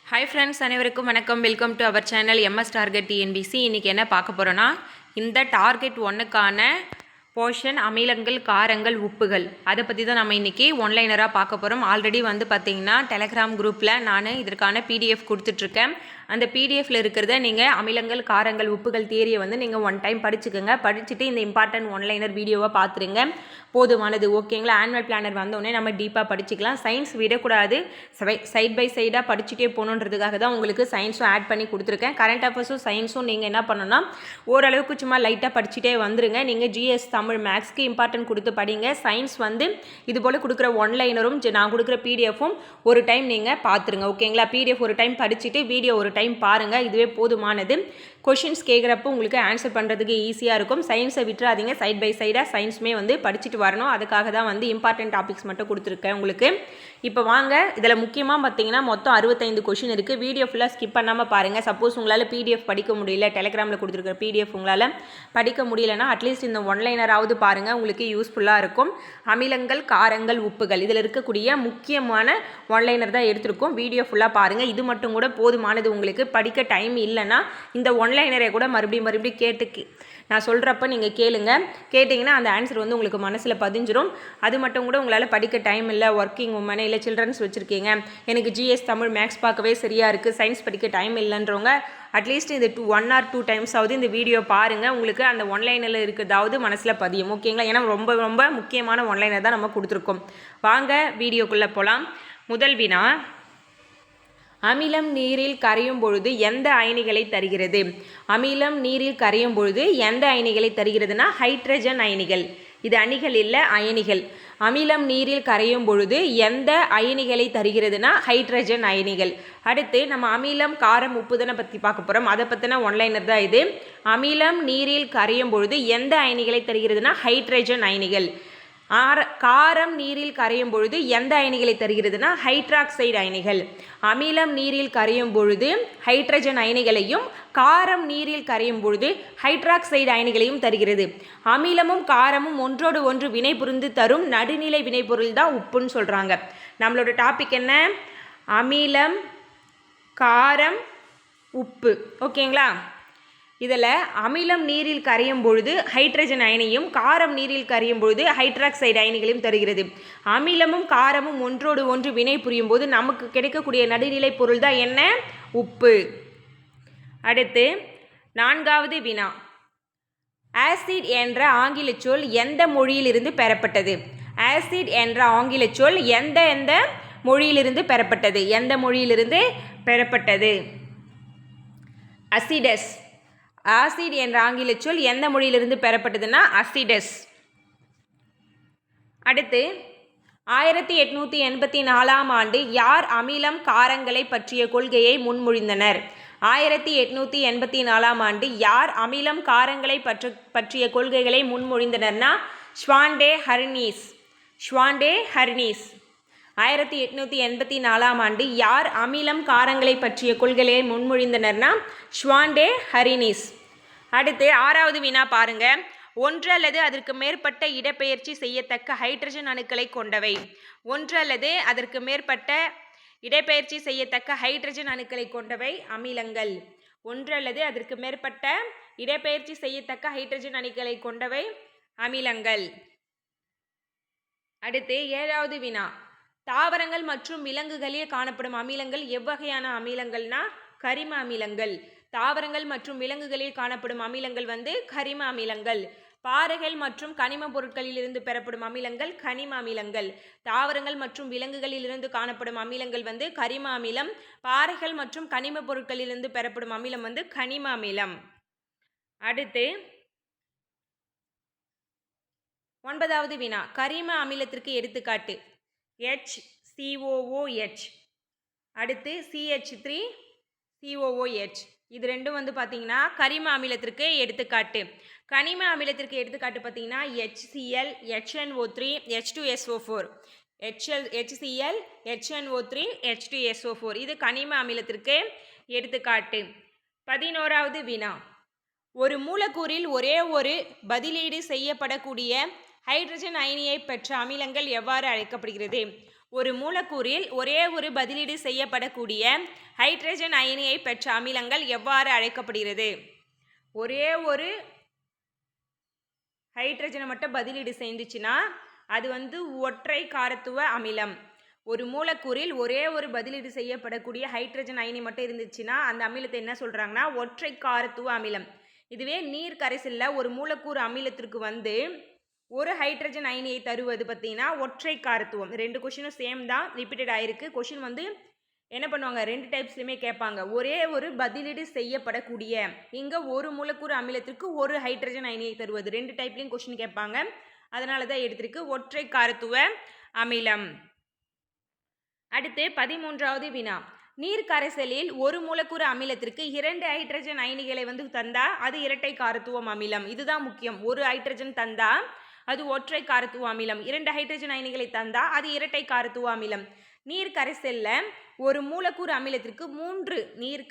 Hi friends, அனைவருக்கும் வணக்கம். Welcome to our channel MS target TNPSC. இன்றைக்கி என்ன பார்க்க போகிறோன்னா, இந்த டார்கெட் 1க்கான போர்ஷன் அமிலங்கள், காரங்கள், உப்புகள் அதை பற்றி தான் நம்ம இன்றைக்கி ஒன்லைனராக பார்க்க போகிறோம். ஆல்ரெடி வந்து பார்த்திங்கன்னா டெலகிராம் குரூப்பில் நான் இதற்கான பிடிஎஃப் கொடுத்துட்ருக்கேன். அந்த பிடிஎஃப்பில் இருக்கிறத நீங்கள் அமிலங்கள், காரங்கள், உப்புகள் தியரியை வந்து நீங்கள் ஒன் டைம் படிச்சுக்கோங்க. படிச்சுட்டு இந்த இம்பார்ட்டன்ட் ஒன்லைனர் வீடியோவை பார்த்துருங்க, போதுமானது. ஓகேங்களா? ஆனுவல் பிளானர் வந்தோடனே நம்ம டீப்பாக படிச்சுக்கலாம். சயின்ஸ் விடக்கூடாது, சைட் பை சைடாக படிச்சுட்டே போகணுன்றதுக்காக தான் உங்களுக்கு சயின்ஸும் ஆட் பண்ணி கொடுத்துருக்கேன். கரண்ட் அஃபேர்ஸும் சயின்ஸும் நீங்கள் என்ன பண்ணணும்னா ஓரளவுக்கு சும்மா லைட்டாக படிச்சுட்டே வந்துருங்க. நீங்கள் ஜிஎஸ், தமிழ், மேக்ஸ்க்கு இம்பார்ட்டன்ட் கொடுத்து படிங்க. சயின்ஸ் வந்து இது போல் கொடுக்குற ஒன்லைனரும் நான் கொடுக்குற பிடிஎஃப்பும் ஒரு டைம் நீங்கள் பார்த்துருங்க. ஓகேங்களா? பிடிஎஃப் ஒரு டைம் படிச்சுட்டு வீடியோ ஒரு டைம் பாருங்கள், இதுவே போதுமானது. கொஷின்ஸ் கேட்குறப்போ உங்களுக்கு ஆன்சர் பண்ணுறதுக்கு ஈஸியாக இருக்கும். சயின்ஸை விட்டுறாதீங்க, சைட் பை சைடாக சயின்ஸுமே வந்து படிச்சுட்டு வரணும். அதுக்காக தான் வந்து இம்பார்ட்டன்ட் டாபிக்ஸ் மட்டும் கொடுத்துருக்கேன் உங்களுக்கு. இப்போ வாங்க, இதில் முக்கியமாக பார்த்தீங்கன்னா மொத்தம் 65 கொஷின் இருக்குது. வீடியோ ஃபுல்லாக ஸ்கிப் பண்ணாமல் பாருங்கள். சப்போஸ் உங்களால் பிடிஎஃப் படிக்க முடியல, டெலிகிராமில் கொடுத்துருக்குற பிடிஎஃப் உங்களால் படிக்க முடியலன்னா அட்லீஸ்ட் இந்த ஒன்லைனராவது பாருங்கள், உங்களுக்கு யூஸ்ஃபுல்லாக இருக்கும். அமிலங்கள், காரங்கள், உப்புகள் இதில் இருக்கக்கூடிய முக்கியமான ஒன்லைனர் தான் எடுத்திருக்கோம். வீடியோ ஃபுல்லாக பாருங்கள். இது மட்டும் கூட போதுமானது. உங்களுக்கு படிக்க டைம் இல்லைன்னா இந்த ஒன்லைனரை கூட மறுபடியும் கேட்டு நான் சொல்கிறப்ப நீங்கள் கேட்டிங்கன்னா அந்த ஆன்சர் வந்து உங்களுக்கு மனசில் பதிஞ்சிரும். அது மட்டும் கூட உங்களால் படிக்க டைம் இல்லை, ஒர்க்கிங் உமனு இல்லை சில்ட்ரன்ஸ் வச்சுருக்கீங்க, எனக்கு ஜிஎஸ், தமிழ், மேக்ஸ் பார்க்கவே சரியாக இருக்குது, சயின்ஸ் படிக்க டைம் இல்லைன்றவங்க அட்லீஸ்ட் இந்த 1 or 2 டைம்ஸ் ஆகுது இந்த வீடியோ பாருங்கள். உங்களுக்கு அந்த ஒன்லைனில் இருக்கிறதாவது மனசில் பதியும். ஓகேங்களா? ஏன்னா ரொம்ப ரொம்ப முக்கியமான ஒன்லைனர் தான் நம்ம கொடுத்துருக்கோம். வாங்க வீடியோக்குள்ளே போகலாம். முதல் வினா, அமிலம் நீரில் கரையும் பொழுது எந்த அயனிகளை தருகிறது? அமிலம் நீரில் கரையும் பொழுது எந்த அயனிகளை தருகிறதுனா ஹைட்ரஜன் அயனிகள். இது அணிகள் இல்லை, அயனிகள். அமிலம் நீரில் கரையும் பொழுது எந்த அயனிகளை தருகிறதுனா ஹைட்ரஜன் அயனிகள். அடுத்து நம்ம அமிலம், காரம், உப்புதனை பற்றி பார்க்க போகிறோம். அதை பற்றின ஒன்லைனர் தான் இது. அமிலம் நீரில் கரையும் பொழுது எந்த அயனிகளை தருகிறதுனா ஹைட்ரஜன் அயனிகள். காரம் நீரில் கரையும் பொழுது எந்த அயனிகளை தருகிறதுனா ஹைட்ராக்சைடு அயனிகள். அமிலம் நீரில் கரையும் பொழுது ஹைட்ரஜன் அயனிகளையும், காரம் நீரில் கரையும் பொழுது ஹைட்ராக்சைடு அயனிகளையும் தருகிறது. அமிலமும் காரமும் ஒன்றோடு ஒன்று வினை புரிந்து தரும் நடுநிலை வினைப்பொருள் தான் உப்புன்னு சொல்கிறாங்க. நம்மளோட டாபிக் என்ன? அமிலம், காரம், உப்பு. ஓகேங்களா? இதில் அமிலம் நீரில் கரையும் பொழுது ஹைட்ரஜன் அயனியும், காரம் நீரில் கரையும் பொழுது ஹைட்ராக்சைடு அயனிகளையும் தருகிறது. அமிலமும் காரமும் ஒன்றோடு ஒன்று வினை புரியும் போது நமக்கு கிடைக்கக்கூடிய நடுநிலை பொருள் தான் என்ன? உப்பு. அடுத்து 4வது வினா, ஆசிட் என்ற ஆங்கில சொல் எந்த மொழியிலிருந்து பெறப்பட்டது? ஆசிட் என்ற ஆங்கில சொல் எந்த மொழியிலிருந்து பெறப்பட்டது? எந்த மொழியிலிருந்து பெறப்பட்டது? அசிடஸ். ஆசிட் என்ற ஆங்கில சொல் எந்த மொழியிலிருந்து பெறப்பட்டதுன்னா அசிடஸ். அடுத்து 1884ஆம் ஆண்டு யார் அமிலம், காரங்களை பற்றிய கொள்கையை முன்மொழிந்தனர்? 1884ஆம் ஆண்டு யார் அமிலம், காரங்களை பற்றிய கொள்கைகளை முன்மொழிந்தனர்னா ஷ்வாண்டே ஹர்னீஸ். 1884ஆம் ஆண்டு யார் அமிலம், காரங்களை பற்றிய கொள்கையை முன்மொழிந்தனர்னா ஷ்வாண்டே ஹரினீஸ். அடுத்து 6வது வினா பாருங்க, ஒன்று அல்லது அதற்கு மேற்பட்ட இடப்பெயர்ச்சி செய்யத்தக்க ஹைட்ரஜன் அணுக்களை கொண்டவை. ஒன்று அல்லது அதற்கு மேற்பட்ட இடப்பெயர்ச்சி செய்யத்தக்க ஹைட்ரஜன் அணுக்களை கொண்டவை அமிலங்கள். ஒன்று அல்லது அதற்கு மேற்பட்ட இடப்பெயர்ச்சி செய்யத்தக்க ஹைட்ரஜன் அணுக்களை கொண்டவை அமிலங்கள். அடுத்து 7வது வினா, தாவரங்கள் மற்றும் விலங்குகளில் காணப்படும் அமிலங்கள் எவ்வகையான அமிலங்கள்னா கரிம அமிலங்கள். தாவரங்கள் மற்றும் விலங்குகளில் காணப்படும் அமிலங்கள் வந்து கரிம அமிலங்கள். பாறைகள் மற்றும் கனிம பொருட்களில் இருந்து பெறப்படும் அமிலங்கள் கனிம அமிலங்கள். தாவரங்கள் மற்றும் விலங்குகளில் இருந்து காணப்படும் அமிலங்கள் வந்து கரிம அமிலம். பாறைகள் மற்றும் கனிம பொருட்களிலிருந்து பெறப்படும் அமிலம் வந்து கனிம அமிலம். அடுத்து 9வது வினா, கரிம அமிலத்திற்கு எடுத்துக்காட்டு HCOOH. அடுத்து CH3COOH. இது ரெண்டும் வந்து பார்த்தீங்கன்னா கரிம அமிலத்திற்கு எடுத்துக்காட்டு. கனிம அமிலத்திற்கு எடுத்துக்காட்டு பார்த்தீங்கன்னா HCl, HNO3, H2SO4. HCl, HNO3, H2SO4. இது கனிம அமிலத்திற்கு எடுத்துக்காட்டு. 11வது வினா, ஒரு மூலக்கூறில் ஒரே ஒரு பதிலீடு செய்யப்படக்கூடிய ஹைட்ரஜன் அயனியை பெற்ற அமிலங்கள் எவ்வாறு அழைக்கப்படுகிறது? ஒரு மூலக்கூறில் ஒரே ஒரு பதிலீடு செய்யப்படக்கூடிய ஹைட்ரஜன் அயனியை பெற்ற அமிலங்கள் எவ்வாறு அழைக்கப்படுகிறது? ஒரே ஒரு ஹைட்ரஜனை மட்டும் பதிலீடு செஞ்சுச்சுன்னா அது ஒற்றை காரத்துவ அமிலம். ஒரு மூலக்கூறில் ஒரே ஒரு பதிலீடு செய்யப்படக்கூடிய ஹைட்ரஜன் அயனி மட்டும் இருந்துச்சுன்னா அந்த அமிலத்தை என்ன சொல்கிறாங்கன்னா ஒற்றை காரத்துவ அமிலம். இதுவே நீர் கரைசலில் ஒரு மூலக்கூறு அமிலத்திற்கு ஒரு ஹைட்ரஜன் அயனியை தருவது பார்த்தீங்கன்னா ஒற்றை காரத்துவம். 2 கொஷினும் சேம் தான், ரிப்பீட்டட் ஆயிருக்கு. கொஷின் என்ன பண்ணுவாங்க, 2 டைப்ஸ்லையுமே கேட்பாங்க. ஒரே ஒரு பதிலீடு செய்யப்படக்கூடிய, இங்கே ஒரு மூலக்கூறு அமிலத்திற்கு ஒரு ஹைட்ரஜன் அயனியை தருவது, 2 டைப்லையும் கொஷின் கேட்பாங்க. அதனால தான் எடுத்திருக்கு ஒற்றை காரத்துவ அமிலம். அடுத்து 13வது வினா. நீர் கரைசலில் ஒரு மூலக்கூறு அமிலத்திற்கு 2 ஹைட்ரஜன் அயனிகளை தந்தா அது இரட்டை காரத்துவம் அமிலம். இதுதான் முக்கியம். ஒரு ஹைட்ரஜன் தந்தா அது ஒற்றை காரத்துவ அமிலம், 2 ஹைட்ரஜன் அயனிகளை தந்தா அது இரட்டை காரத்துவ அமிலம். நீர் கரைசலில் ஒரு மூலக்கூறு அமிலத்திற்கு 3 நீர்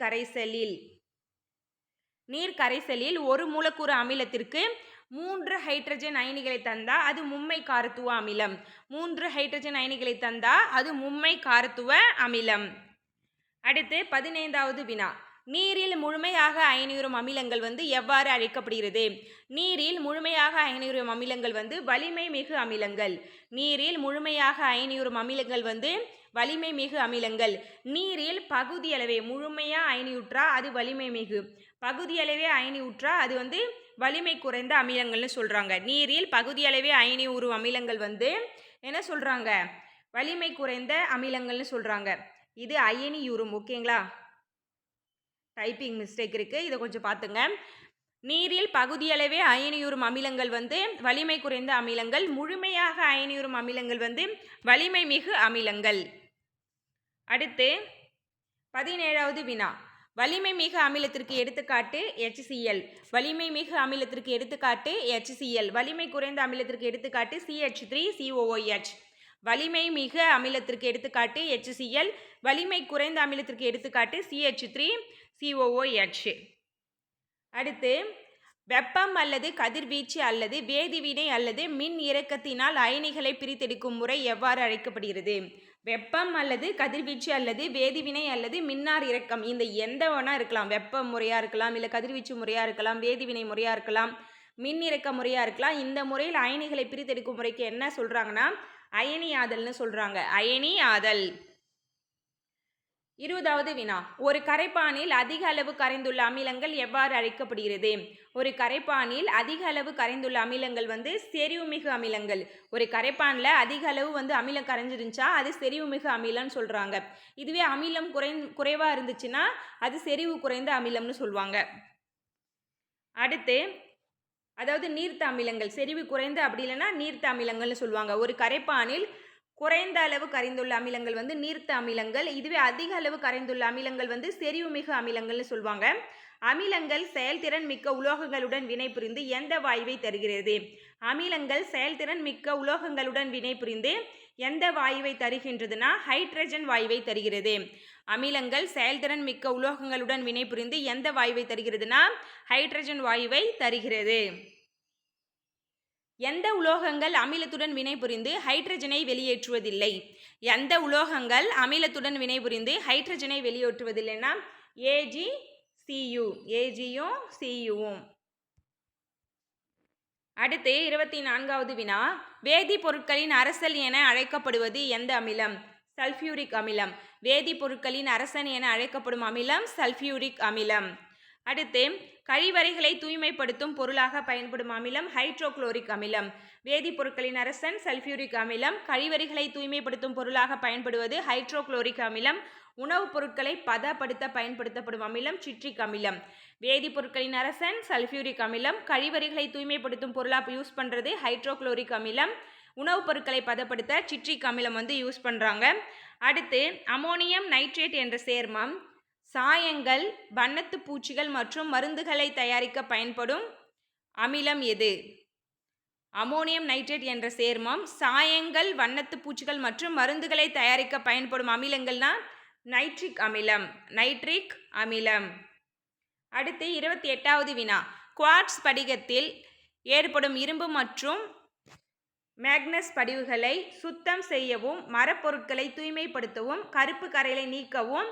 கரைசலில் ஒரு மூலக்கூறு அமிலத்திற்கு 3 ஹைட்ரஜன் அயனிகளை தந்தா அது மும்மை காரத்துவ அமிலம். 3 ஹைட்ரஜன் அயனிகளை தந்தா அது மும்மை காரத்துவ அமிலம். அடுத்து 15வது வினா. நீரில் முழுமையாக அயனியுறும் அமிலங்கள் எவ்வாறு அழைக்கப்படுகிறது? நீரில் முழுமையாக அயனியுறும் அமிலங்கள் வலிமை மிகு அமிலங்கள். நீரில் முழுமையாக அயனியுறும் அமிலங்கள் வலிமை மிகு அமிலங்கள். நீரில் பகுதியளவே முழுமையாக அயனியுற்றா அது வலிமை மிகு, பகுதியளவே அயனியுற்றா அது வலிமை குறைந்த அமிலங்கள்னு சொல்கிறாங்க. நீரில் பகுதியளவே அயனி உறும் அமிலங்கள் என்ன சொல்கிறாங்க, வலிமை குறைந்த அமிலங்கள்னு சொல்கிறாங்க. இது அயனியுறும். ஓகேங்களா, டைப்பிங் மிஸ்டேக் இருக்குது, இதை கொஞ்சம் பார்த்துங்க. நீரில் பகுதியளவே அயனியுறும் அமிலங்கள் வலிமை குறைந்த அமிலங்கள். முழுமையாக அயனியுறும் அமிலங்கள் வலிமை மிகு அமிலங்கள். அடுத்து 17வது வினா. வலிமை மிகு அமிலத்திற்கு எடுத்துக்காட்டு HCl. வலிமை மிகு அமிலத்திற்கு எடுத்துக்காட்டு HCl. வலிமை குறைந்த அமிலத்திற்கு எடுத்துக்காட்டு CH3COOH. வலிமை மிகு அமிலத்திற்கு எடுத்துக்காட்டு HCl. வலிமை குறைந்த அமிலத்திற்கு எடுத்துக்காட்டு CH3COOH. அடுத்து வெப்பம் அல்லது கதிர்வீச்சு அல்லது வேதிவினை அல்லது மின் இறக்கத்தினால் அயனிகளை பிரித்தெடுக்கும் முறை எவ்வாறு அழைக்கப்படுகிறது? வெப்பம் அல்லது கதிர்வீச்சு அல்லது வேதிவினை அல்லது மின்னார் இறக்கம், இந்த எந்த வேணா இருக்கலாம். வெப்ப முறையாக இருக்கலாம், இல்லை கதிர்வீச்சு முறையாக இருக்கலாம், வேதிவினை முறையாக இருக்கலாம், மின் இறக்க முறையாக இருக்கலாம். இந்த முறையில் அயனிகளை பிரித்தெடுக்கும் முறைக்கு என்ன சொல்கிறாங்கன்னா அயனியாதல்னு சொல்கிறாங்க. அயனியாதல். 20வது வினா. ஒரு கரைப்பானில் அதிக அளவு கரைந்துள்ள அமிலங்கள் எவ்வாறு அழைக்கப்படுகிறது? ஒரு கரைப்பானில் அதிக அளவு கரைந்துள்ள அமிலங்கள் செறிவுமிகு அமிலங்கள். ஒரு கரைப்பானில் அதிக அளவு அமிலம் கரைஞ்சிருந்துச்சா அது செறிவுமிகு அமிலம்னு சொல்கிறாங்க. இதுவே அமிலம் குறைவாக இருந்துச்சுன்னா அது செறிவு குறைந்த அமிலம்னு சொல்லுவாங்க. அடுத்து அதாவது நீர்த்த அமிலங்கள், செறிவு குறைந்த அப்படி இல்லைன்னா நீர்த்த அமிலங்கள்னு சொல்லுவாங்க. ஒரு கரைப்பானில் குறைந்த அளவு கரைந்துள்ள அமிலங்கள் நீர்த்த அமிலங்கள். இதுவே அதிக அளவு கரைந்துள்ள அமிலங்கள் செறிவுமிகு அமிலங்கள்னு சொல்லுவாங்க. அமிலங்கள் செயல்திறன் மிக்க உலோகங்களுடன் வினைபுரிந்து எந்த வாயுவை தருகிறது? அமிலங்கள் செயல்திறன் மிக்க உலோகங்களுடன் வினைபுரிந்து எந்த வாயுவை தருகின்றதுன்னா ஹைட்ரஜன் வாயுவை தருகிறது. அமிலங்கள் செயல்திறன் மிக்க உலோகங்களுடன் வினைபுரிந்து எந்த வாயுவை தருகிறதுனா ஹைட்ரஜன் வாயுவை தருகிறது. எந்த உலோகங்கள் அமிலத்துடன் வினைபுரிந்து ஹைட்ரஜனை வெளியேற்றுவதில்லை? எந்த உலோகங்கள் அமிலத்துடன் வினைபுரிந்து ஹைட்ரஜனை வெளியேற்றுவதில்லைன்னா AgCu, Agயும் Cuவும். அடுத்து 24வது வினா. வேதிப்பொருட்களின் அரசல் என அழைக்கப்படுவது எந்த அமிலம்? சல்ஃபியூரிக் அமிலம். வேதிப்பொருட்களின் அரசன் என அழைக்கப்படும் அமிலம் சல்ஃபியூரிக் அமிலம். அடுத்து கழிவறைகளை தூய்மைப்படுத்தும் பொருளாக பயன்படும் அமிலம் ஹைட்ரோகுளோரிக் அமிலம். வேதிப்பொருட்களின் அரசன் சல்ஃபியூரிக் அமிலம். கழிவறைகளை தூய்மைப்படுத்தும் பொருளாக பயன்படுவது ஹைட்ரோகுளோரிக் அமிலம். உணவுப் பொருட்களை பதப்படுத்த பயன்படுத்தப்படும் அமிலம் சிட்ரிக் அமிலம். வேதிப்பொருட்களின் அரசன் சல்ஃபியூரிக் அமிலம். கழிவறைகளை தூய்மைப்படுத்தும் பொருளாக யூஸ் பண்ணுறது ஹைட்ரோகுளோரிக் அமிலம். உணவுப் பொருட்களை பதப்படுத்த சிட்ரிக் அமிலம் யூஸ் பண்ணுறாங்க. அடுத்து அமோனியம் நைட்ரேட் என்ற சேர்மம் சாயங்கள், வண்ணத்து பூச்சிகள் மற்றும் மருந்துகளை தயாரிக்க பயன்படும் அமிலம் எது? அமோனியம் நைட்ரேட் என்ற சேர்மம் சாயங்கள், வண்ணத்து பூச்சிகள் மற்றும் மருந்துகளை தயாரிக்க பயன்படும் அமிலங்கள்னா நைட்ரிக் அமிலம். நைட்ரிக் அமிலம். அடுத்து 28வது வினா. குவார்ட்ஸ் படிகத்தில் ஏற்படும் இரும்பு மற்றும் மேக்னஸ் படிவுகளை சுத்தம் செய்யவும் மரப்பொருட்களை தூய்மைப்படுத்தவும் கருப்பு கரைகளை நீக்கவும்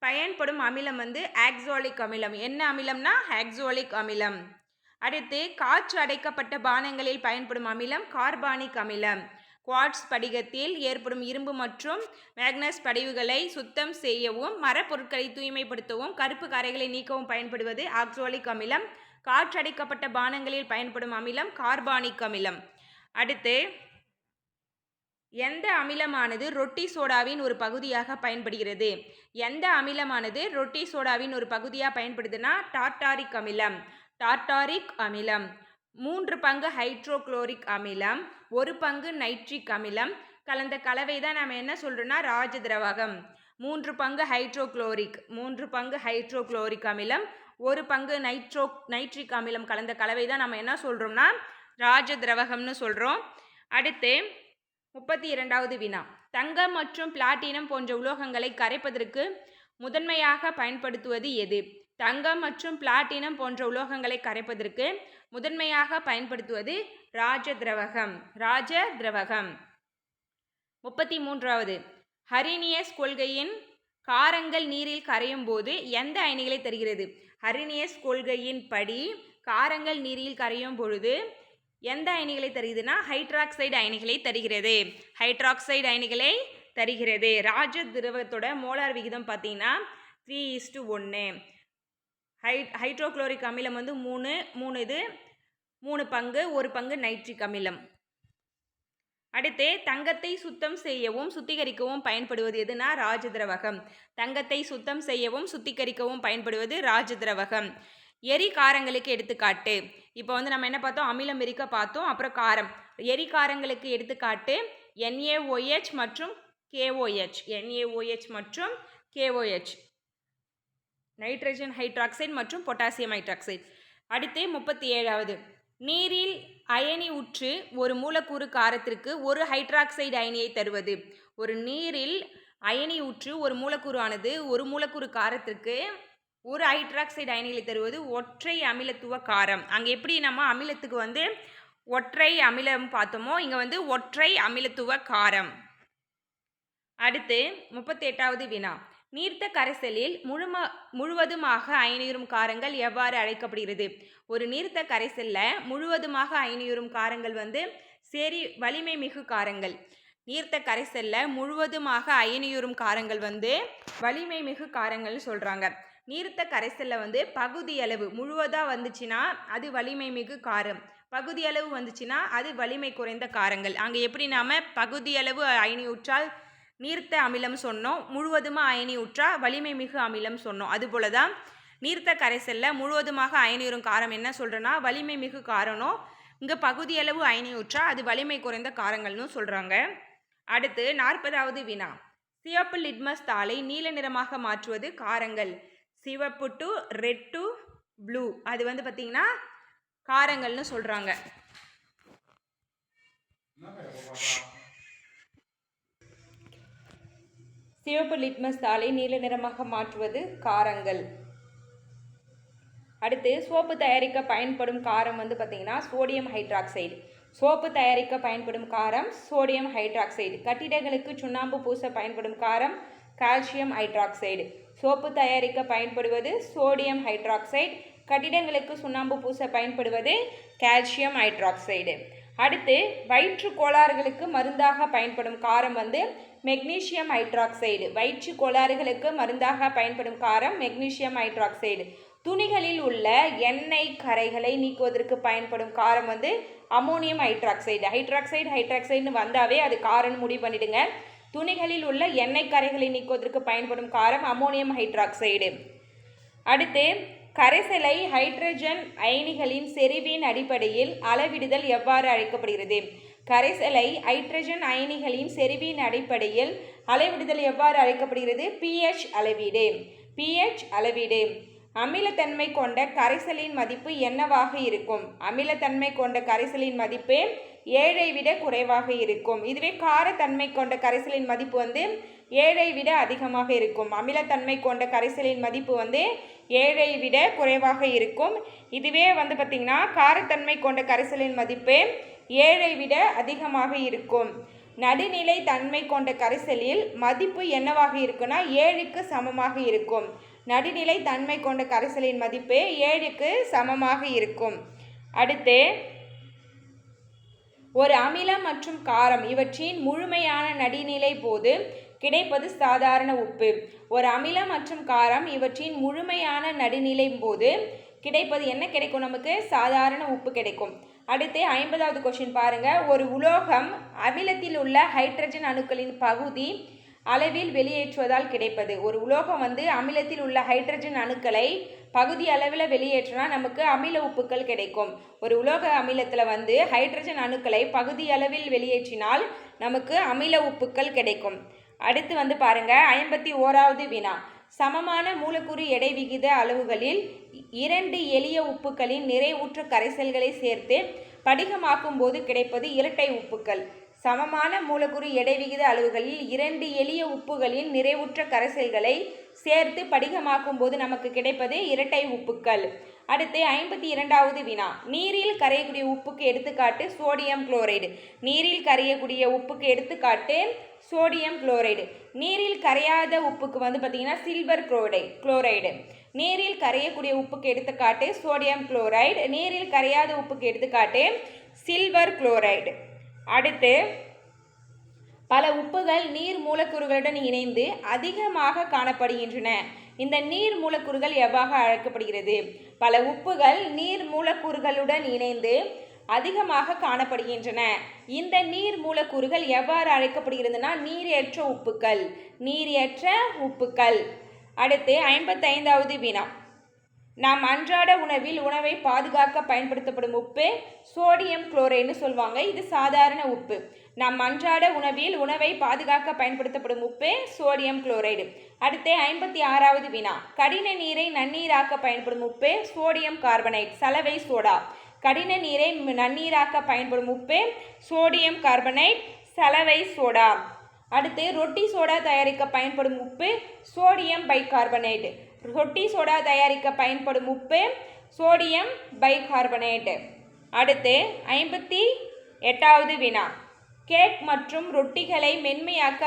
பயன்படும் அமிலம் வந்து ஆக்சாலிக் அமிலம். என்ன அமிலம்னா ஆக்சாலிக் அமிலம். அடுத்து காற்று அடைக்கப்பட்ட பானங்களில் பயன்படும் அமிலம் கார்பானிக் அமிலம். குவார்ட்ஸ் படிகத்தில் ஏற்படும் இரும்பு மற்றும் மேக்னஸ் படிவுகளை சுத்தம் செய்யவும் மரப்பொருட்களை தூய்மைப்படுத்தவும் கருப்பு கரைகளை நீக்கவும் பயன்படுவது ஆக்சாலிக் அமிலம். காற்றடைக்கப்பட்ட பானங்களில் பயன்படும் அமிலம் கார்பானிக் அமிலம். அடுத்து எந்த அமிலமானது ரொட்டி சோடாவின் ஒரு பகுதியாக பயன்படுகிறது? எந்த அமிலமானது ரொட்டி சோடாவின் ஒரு பகுதியாக பயன்படுதுன்னா டார்டாரிக் அமிலம். டார்டாரிக் அமிலம். 3 பங்கு ஹைட்ரோகுளோரிக் அமிலம் 1 பங்கு நைட்ரிக் அமிலம் கலந்த கலவை தான் நம்ம என்ன சொல்கிறோன்னா ராஜ திரவகம். 3 பங்கு ஹைட்ரோகுளோரிக் அமிலம் 1 பங்கு நைட்ரிக் அமிலம் கலந்த கலவை தான் நம்ம என்ன சொல்கிறோம்னா ராஜ திரவகம்னு சொல்கிறோம். அடுத்து 32வது வினா. தங்கம் மற்றும் பிளாட்டினம் போன்ற உலோகங்களை கரைப்பதற்கு முதன்மையாக பயன்படுத்துவது எது? தங்கம் மற்றும் பிளாட்டினம் போன்ற உலோகங்களை கரைப்பதற்கு முதன்மையாக பயன்படுத்துவது ராஜ திரவகம். 33வது. ஹரினியஸ் கொள்கையின் காரங்கள் நீரில் கரையும் போது எந்த அயனிகளை தருகிறது? ஹரினியஸ் கொள்கையின் படி காரங்கள் நீரில் கரையும் பொழுது எந்த அயனிகளை தருகிறதுனா ஹைட்ராக்சைடு அயனிகளை தருகிறது. ராஜ திரவத்தோட மோலார் விகிதம் பார்த்தீங்கன்னா 3:1. ஹைட்ரோகுளோரிக் அமிலம் வந்து 3 பங்கு 1 பங்கு நைட்ரிக் அமிலம். அடுத்து தங்கத்தை சுத்தம் செய்யவும் சுத்திகரிக்கவும் பயன்படுவது எதுனா ராஜ திரவகம். தங்கத்தை சுத்தம் செய்யவும் சுத்திகரிக்கவும் பயன்படுவது ராஜ திரவகம். எரி காரங்களுக்கு எடுத்துக்காட்டு. இப்போ வந்து நம்ம என்ன பார்த்தோம்? அமிலம் எரிக்க பார்த்தோம். அப்புறம் காரம். எரி காரங்களுக்கு எடுத்துக்காட்டு NaOH மற்றும் KOH. நைட்ரஜன் ஹைட்ராக்சைடு மற்றும் பொட்டாசியம் ஹைட்ராக்சைடு. அடுத்து 37வது. நீரில் அயனி உற்று ஒரு மூலக்கூறு காரத்திற்கு ஒரு ஹைட்ராக்சைடு அயனியை தருவது. ஒரு நீரில் அயனி உற்று ஒரு மூலக்கூறானது ஒரு மூலக்கூறு காரத்திற்கு ஒரு ஹைட்ராக்சைடு அயனிகளை தருவது ஒற்றை அமிலத்துவ காரம். அங்கே எப்படி நம்ம அமிலத்துக்கு வந்து ஒற்றை அமிலம் பார்த்தோமோ இங்கே வந்து ஒற்றை அமிலத்துவ காரம். அடுத்து 38வது வினா. நீர்த்த கரைசலில் முழுவதுமாக அயனியுறும் காரங்கள் எவ்வாறு அழைக்கப்படுகிறது? ஒரு நீர்த்த கரைசலில் முழுவதுமாக அயனியுறும் காரங்கள் வந்து வலிமை மிகு காரங்கள். நீர்த்த கரைசலில் முழுவதுமாக அயனியுறும் காரங்கள் வந்து வலிமை மிகு காரங்கள்னு சொல்கிறாங்க. நீர்த்த கரைசலில் வந்து பகுதியளவு முழுவதாக வந்துச்சுன்னா அது வலிமை மிகு காரம், பகுதியளவு வந்துச்சுன்னா அது வலிமை குறைந்த காரங்கள். அங்கே எப்படி நாம் பகுதியளவு அயனி ஊற்றால் நீர்த்த அமிலம் சொன்னோம், முழுவதுமாக அயனி ஊற்றா வலிமை மிகு அமிலம் சொன்னோம். அதுபோல தான் நீர்த்த கரைசலில் முழுவதுமாக அயனியுறும் காரம் என்ன சொல்கிறேன்னா வலிமை மிகு காரனோ, இங்கே பகுதியளவு அயனி ஊற்றா அது வலிமை குறைந்த காரங்கள்னு சொல்கிறாங்க. அடுத்து 40வது வினா. சிவப்பு லிட்மஸ் தாளை நீல நிறமாக மாற்றுவது காரங்கள். சிவப்பு டு ரெட் டு ப்ளூ அது வந்து பார்த்திங்கன்னா காரங்கள்னு சொல்கிறாங்க. சிவப்பு லிட்மஸ் தாளை நீல நிறமாக மாற்றுவது காரங்கள். அடுத்து சோப்பு தயாரிக்க பயன்படும் காரம் வந்து பார்த்திங்கன்னா சோடியம் ஹைட்ராக்சைடு. சோப்பு தயாரிக்க பயன்படும் காரம் சோடியம் ஹைட்ராக்சைடு. கட்டிடங்களுக்கு சுண்ணாம்பு பூச பயன்படும் காரம் கால்சியம் ஹைட்ராக்சைடு. சோப்பு தயாரிக்க பயன்படுவது சோடியம் ஹைட்ராக்சைடு. கட்டிடங்களுக்கு சுண்ணாம்பு பூச பயன்படுவது கால்சியம் ஹைட்ராக்சைடு. அடுத்து வயிற்று கோளாறுகளுக்கு மருந்தாக பயன்படும் காரம் வந்து மெக்னீசியம் ஹைட்ராக்சைடு. வயிற்று கோளாறுகளுக்கு மருந்தாக பயன்படும் காரம் மெக்னீசியம் ஹைட்ராக்சைடு. துணிகளில் உள்ள எண்ணெய் கரைகளை நீக்குவதற்கு பயன்படும் காரம் வந்து அமோனியம் ஹைட்ராக்சைடு. ஹைட்ராக்சைடுன்னு வந்தாவே அது காரம்னு முடிவு பண்ணிடுங்க. துணிகளில் உள்ள எண்ணெய் கரைகளை நீக்குவதற்கு பயன்படும் காரம் அமோனியம் ஹைட்ராக்சைடு. அடுத்து கரைசலை ஹைட்ரஜன் அயனிகளின் செறிவின் அடிப்படையில் அளவிடுதல் எவ்வாறு அழைக்கப்படுகிறது? கரைசலை ஹைட்ரஜன் அயனிகளின் செறிவின் அடிப்படையில் அளவிடுதல் எவ்வாறு அழைக்கப்படுகிறது? pH அளவீடு. அமிலத்தன்மை கொண்ட கரைசலின் மதிப்பு என்னவாக இருக்கும்? அமிலத்தன்மை கொண்ட கரைசலின் மதிப்பு 7ஐ விட குறைவாக இருக்கும். இதுவே காரத்தன்மை கொண்ட கரைசலின் மதிப்பு வந்து 7ஐ விட அதிகமாக இருக்கும். அமிலத்தன்மை கொண்ட கரைசலின் மதிப்பு வந்து 7ஐ விட குறைவாக இருக்கும். இதுவே வந்து பார்த்திங்கன்னா காரத்தன்மை கொண்ட கரைசலின் மதிப்பு 7ஐ விட அதிகமாக இருக்கும். நடுநிலை தன்மை கொண்ட கரைசலில் மதிப்பு என்னவாக இருக்குன்னா 7க்கு சமமாக இருக்கும். நடுநிலை தன்மை கொண்ட கரைசலின் மதிப்பு 7க்கு சமமாக இருக்கும். அடுத்து ஒரு அமிலம் மற்றும் காரம் இவற்றின் முழுமையான நடுநிலை போது கிடைப்பது சாதாரண உப்பு. ஒரு அமிலம் மற்றும் காரம் இவற்றின் முழுமையான நடுநிலை போது கிடைப்பது என்ன கிடைக்கும்? நமக்கு சாதாரண உப்பு கிடைக்கும். அடுத்து 50வது கொஸ்டின் பாருங்க. ஒரு உலோகம் அமிலத்தில் உள்ள ஹைட்ரஜன் அணுக்களின் பகுதி அளவில் வெளியேற்றுவதால் கிடைப்பது. ஒரு உலோகம் அமிலத்தில் உள்ள ஹைட்ரஜன் அணுக்களை பகுதி அளவில் வெளியேற்றினா நமக்கு அமில உப்புக்கள் கிடைக்கும். ஒரு உலோக அமிலத்தில் ஹைட்ரஜன் அணுக்களை பகுதி அளவில் வெளியேற்றினால் நமக்கு அமில உப்புக்கள் கிடைக்கும். அடுத்து பாருங்க 51வது வினா. சமமான மூலக்கூறு எடை விகித அளவுகளில் 2 எளிய உப்புக்களின் நிறைவுற்ற கரைசல்களை சேர்த்து படிகமாக்கும் போது கிடைப்பது இரட்டை உப்புக்கள். சமமான மூலக்கூறு எடை விகித அளவுகளில் 2 எளிய உப்புகளின் நிறைவுற்ற கரைசல்களை சேர்த்து படிகமாக்கும் போது நமக்கு கிடைப்பது இரட்டை உப்புக்கள். அடுத்து 52வது வினா. நீரில் கரையக்கூடிய உப்புக்கு எடுத்துக்காட்டு சோடியம் குளோரைடு. நீரில் கரையக்கூடிய உப்புக்கு எடுத்துக்காட்டு சோடியம் குளோரைடு. நீரில் கரையாத உப்புக்கு பார்த்தீங்கன்னா சில்வர் குளோரைடு. நீரில் கரையக்கூடிய உப்புக்கு எடுத்துக்காட்டு சோடியம் குளோரைடு. நீரில் கரையாத உப்புக்கு எடுத்துக்காட்டு சில்வர் குளோரைடு. அடுத்து பல உப்புகள் நீர் மூலக்கூறுகளுடன் இணைந்து அதிகமாக காணப்படுகின்றன. இந்த நீர் மூலக்கூறுகள் எவ்வாறு அழைக்கப்படுகிறது? பல உப்புகள் நீர் மூலக்கூறுகளுடன் இணைந்து அதிகமாக காணப்படுகின்றன. இந்த நீர் மூலக்கூறுகள் எவ்வாறு அழைக்கப்படுகிறதுனா நீரேற்ற உப்புக்கள். நீரேற்ற உப்புக்கள். அடுத்து 55வது வினா. நாம் அன்றாட உணவில் உணவை பாதுகாக்க பயன்படுத்தப்படும் உப்பு சோடியம் குளோரைடுன்னு சொல்லுவாங்க. இது சாதாரண உப்பு. நம் அன்றாட உணவில் உணவை பாதுகாக்க பயன்படுத்தப்படும் உப்பு சோடியம் குளோரைடு. அடுத்து 56வது வினா. கடின நீரை நன்னீராக்க பயன்படும் உப்பு சோடியம் கார்பனேட் சலவை சோடா. கடின நீரை நன்னீராக்க பயன்படும் உப்பு சோடியம் கார்பனேட் சலவை சோடா. அடுத்து ரொட்டி சோடா தயாரிக்க பயன்படும் உப்பு சோடியம் பைகார்பனேட். ரொட்டி சோடா தயாரிக்க பயன்படும் உப்பு சோடியம் பைகார்பனேட். அடுத்து 58வது வினா. கேக் மற்றும் ரொட்டிகளை மென்மையாக்க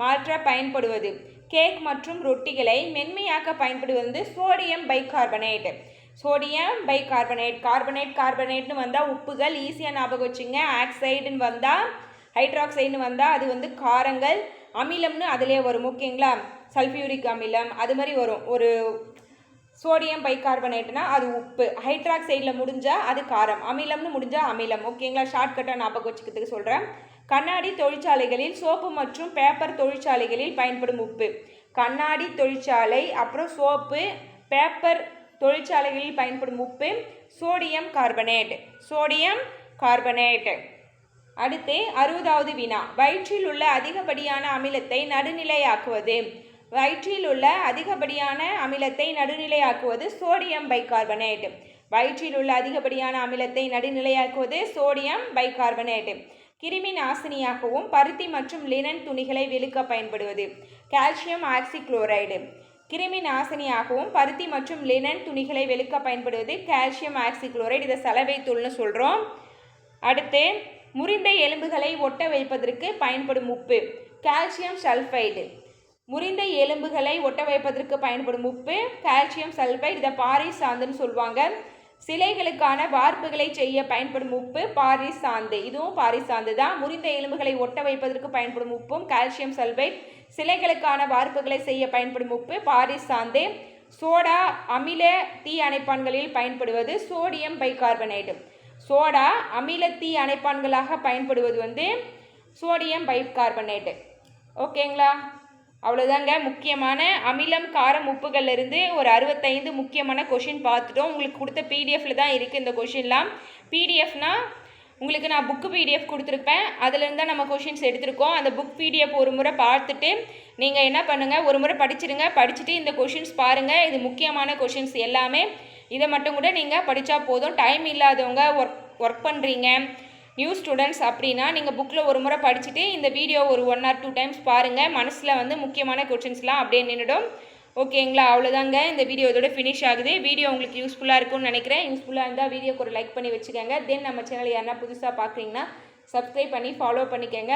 மாற்ற பயன்படுவது. கேக் மற்றும் ரொட்டிகளை மென்மையாக்க பயன்படுவது சோடியம் பைகார்பனேட். Sodium bicarbonate. கார்பனேட்னு வந்தால் உப்புகள் ஈஸியாக ஞாபகம் வச்சுங்க. ஆக்சைடுன்னு வந்தால் ஹைட்ராக்சைடுன்னு வந்தால் அது காரங்கள். அமிலம்னு அதிலே வரும். ஓகேங்களா? சல்ஃபியூரிக் அமிலம் அது மாதிரி வரும். ஒரு சோடியம் பைகார்பனேட்னா அது உப்பு. ஹைட்ராக்சைடில் முடிஞ்சால் அது காரம். அமிலம்னு முடிஞ்சால் அமிலம். ஓகேங்களா? ஷார்ட்கட்டாக ஞாபகம் வச்சுக்கிறதுக்கு சொல்கிறேன். கண்ணாடி தொழிற்சாலைகளில் சோப்பு மற்றும் பேப்பர் தொழிற்சாலைகளில் பயன்படும் உப்பு. கண்ணாடி தொழிற்சாலை அப்புறம் சோப்பு பேப்பர் தொழிற்சாலைகளில் பயன்படும் உப்பு சோடியம் கார்பனேட். Sodium carbonate. அடுத்து 60வது வினா. வயிற்றில் உள்ள அதிகப்படியான அமிலத்தை நடுநிலையாக்குவது. வயிற்றில் உள்ள அதிகப்படியான அமிலத்தை நடுநிலையாக்குவது சோடியம் பைகார்பனேட். வயிற்றில் உள்ள அதிகப்படியான அமிலத்தை நடுநிலையாக்குவது சோடியம் பைகார்பனேட். கிருமி நாசினியாகவும் பருத்தி மற்றும் லினன் துணிகளை வெளுக்க பயன்படுவது கால்சியம் ஆக்சிக்ளோரைடு. கிருமி நாசினியாகவும் பருத்தி மற்றும் லினன் துணிகளை வெளுக்க பயன்படுவது கால்சியம் ஆக்சிக்ளோரைடு. இதை சலவை தூள்னு சொல்கிறோம். அடுத்து முறிந்த எலும்புகளை ஒட்ட வைப்பதற்கு பயன்படும் உப்பு கால்சியம் சல்ஃபைடு. முறிந்த எலும்புகளை ஒட்ட வைப்பதற்கு பயன்படும் உப்பு கால்சியம் சல்ஃபைடு. இதை பாரிஸ் சாந்துன்னு சொல்லுவாங்க. சிலைகளுக்கான வார்ப்புகளை செய்ய பயன்படும் உப்பு பாரிஸ் சாந்து. இதுவும் பாரிஸ் சாந்து தான். முறிந்த எலும்புகளை ஒட்ட வைப்பதற்கு பயன்படும் உப்பும் கால்சியம் சல்ஃபைடு. சிலைகளுக்கான வார்ப்புகளை செய்ய பயன்படும் உப்பு பாரிஸ் சாந்து. சோடா அமில தீ அணைப்பான்களில் பயன்படுவது சோடியம் பைகார்பனேட். சோடா அமில தீ அணைப்பான்களாக பயன்படுவது சோடியம் பைகார்பனேட். ஓகேங்களா? அவ்வளோதாங்க. முக்கியமான அமிலம் காரம் உப்புகள்லேருந்து ஒரு 65 முக்கியமான கொஷின் பார்த்துட்டோம். உங்களுக்கு கொடுத்த பிடிஎஃப்ல தான் இருக்குது இந்த கொஷின்லாம். பிடிஎஃப்னால் உங்களுக்கு நான் புக்கு பிடிஎஃப் கொடுத்துருப்பேன். அதுலேருந்து தான் நம்ம கொஷின்ஸ் எடுத்திருக்கோம். அந்த புக் பிடிஎஃப் ஒரு முறை பார்த்துட்டு நீங்கள் என்ன பண்ணுங்கள், ஒரு முறை படிச்சிடுங்க. படிச்சுட்டு இந்த கொஷின்ஸ் பாருங்கள். இது முக்கியமான கொஷின்ஸ் எல்லாமே. இதை மட்டும் கூட நீங்கள் படித்தா போதும். டைம் இல்லாதவங்க ஒர்க் பண்ணுறீங்க நியூ ஸ்டூடெண்ட்ஸ் அப்படின்னா நீங்கள் புக்கில் ஒரு முறை படிச்சுட்டு இந்த வீடியோ ஒரு 1 or 2 டைம்ஸ் பாருங்கள். மனசில் முக்கியமான கொஷின்ஸ்லாம் அப்படியே நின்றுடும். ஓகேங்களா, அவ்வளோதாங்க. இந்த வீடியோ இதோட ஃபினிஷ் ஆகுது. வீடியோ உங்களுக்கு யூஸ்ஃபுல்லாக இருக்கும்னு நினைக்கிறேன். யூஸ்ஃபுல்லாக இருந்தால் வீடியோக்கு ஒரு லைக் பண்ணி வச்சுக்கோங்க. தென் நம்ம சேனல் யாருன்னா புதுசாக பார்க்குறீங்கன்னா சப்ஸ்கிரைப் பண்ணி ஃபாலோ பண்ணிக்கோங்க.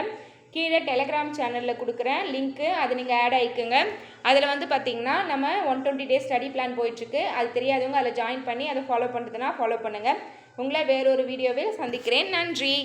கீழே டெலகிராம் சேனலில் கொடுக்குறேன் லிங்க்கு, அது நீங்கள் ஆட் ஆகிக்குங்க. அதில் வந்து பார்த்திங்கன்னா நம்ம 120 டேஸ் ஸ்டடி பிளான் போயிட்டுருக்கு. அது தெரியாதவங்க அதில் ஜாயின் பண்ணி அதை ஃபாலோ பண்ணுறதுனா ஃபாலோ பண்ணுங்கள். உங்களை வேறொரு வீடியோவில் சந்திக்கிறேன். நன்றி.